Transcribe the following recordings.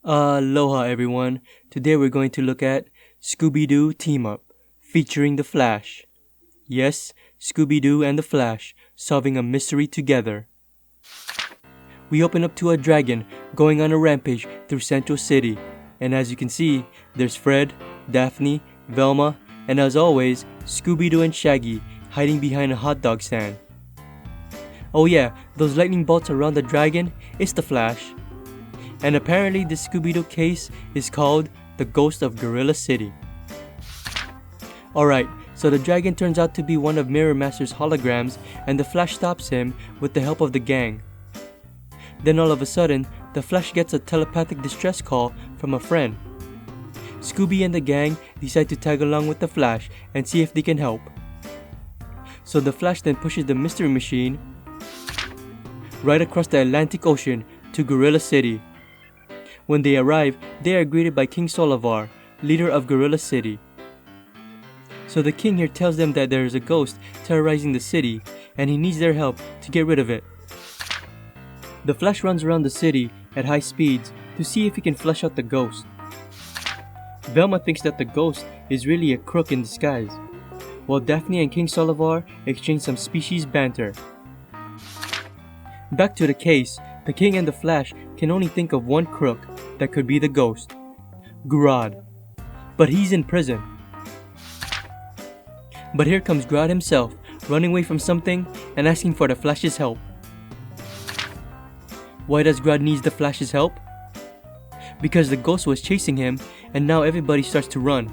Aloha everyone. Today we're going to look at Scooby-Doo Team Up, featuring the Flash. Yes, Scooby-Doo and the Flash, solving a mystery together. We open up to a dragon going on a rampage through Central City. And as you can see, there's Fred, Daphne, Velma, and as always, Scooby-Doo and Shaggy hiding behind a hot dog stand. Oh yeah, those lightning bolts around the dragon is the Flash. And apparently this Scooby-Doo case is called the Ghost of Gorilla City. Alright, so the dragon turns out to be one of Mirror Master's holograms and the Flash stops him with the help of the gang. Then all of a sudden, the Flash gets a telepathic distress call from a friend. Scooby and the gang decide to tag along with the Flash and see if they can help. So the Flash then pushes the mystery machine right across the Atlantic Ocean to Gorilla City. When they arrive, they are greeted by King Solivar, leader of Gorilla City. So the king here tells them that there is a ghost terrorizing the city and he needs their help to get rid of it. The Flash runs around the city at high speeds to see if he can flush out the ghost. Velma thinks that the ghost is really a crook in disguise, while Daphne and King Solivar exchange some species banter. Back to the case, the king and the Flash can only think of one crook that could be the ghost, Grodd. But he's in prison. But here comes Grodd himself, running away from something and asking for the Flash's help. Why does Grodd need the Flash's help? Because the ghost was chasing him and now everybody starts to run.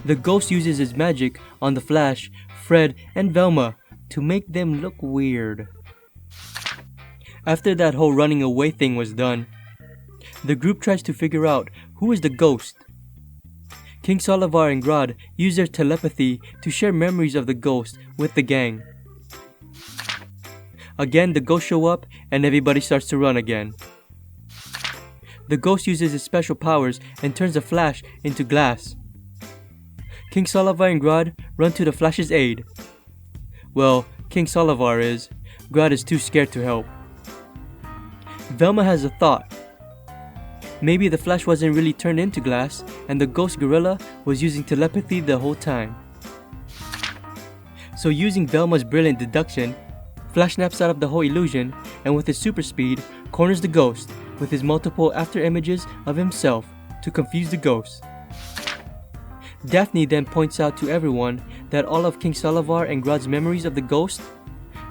The ghost uses his magic on the Flash, Fred, and Velma to make them look weird. After that whole running away thing was done, the group tries to figure out who is the ghost. King Solivar and Grodd use their telepathy to share memories of the ghost with the gang. Again, the ghosts show up and everybody starts to run again. The ghost uses his special powers and turns the Flash into glass. King Solivar and Grodd run to the Flash's aid. Well, King Solivar is. Grodd is too scared to help. Velma has a thought. Maybe the Flash wasn't really turned into glass and the ghost gorilla was using telepathy the whole time. So using Velma's brilliant deduction, Flash snaps out of the whole illusion and with his super speed corners the ghost with his multiple after images of himself to confuse the ghost. Daphne then points out to everyone that all of King Solivar and Grodd's memories of the ghost,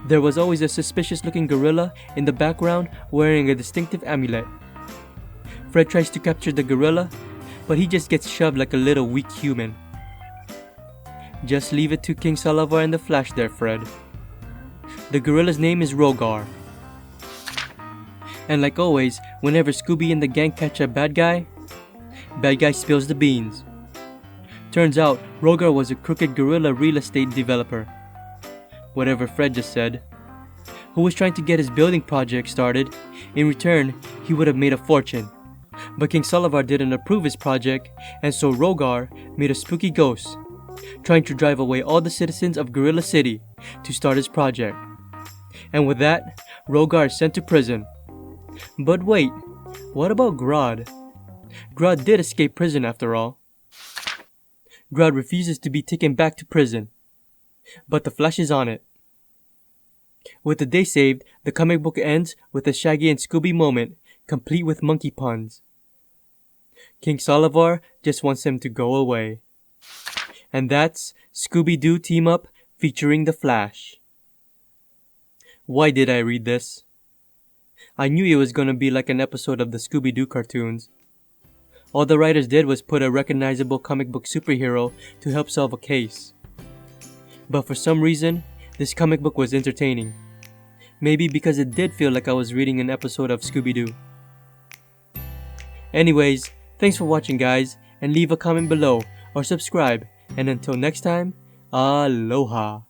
there was always a suspicious looking gorilla in the background wearing a distinctive amulet. Fred tries to capture the gorilla, but he just gets shoved like a little weak human. Just leave it to King Solivar and the Flash there, Fred. The gorilla's name is Rogar. And like always, whenever Scooby and the gang catch a bad guy spills the beans. Turns out, Rogar was a crooked gorilla real estate developer. Whatever Fred just said. Who was trying to get his building project started. In return, he would have made a fortune. But King Solivar didn't approve his project, and so Rogar made a spooky ghost, trying to drive away all the citizens of Gorilla City to start his project. And with that, Rogar is sent to prison. But wait, what about Grodd? Grodd did escape prison after all. Grodd refuses to be taken back to prison, but the Flash is on it. With the day saved, the comic book ends with a Shaggy and Scooby moment, complete with monkey puns. King Solivar just wants him to go away. And that's Scooby-Doo Team Up featuring the Flash. Why did I read this? I knew it was gonna be like an episode of the Scooby-Doo cartoons. All the writers did was put a recognizable comic book superhero to help solve a case. But for some reason, this comic book was entertaining. Maybe because it did feel like I was reading an episode of Scooby-Doo. Anyways, thanks for watching guys, and leave a comment below or subscribe, and until next time, aloha.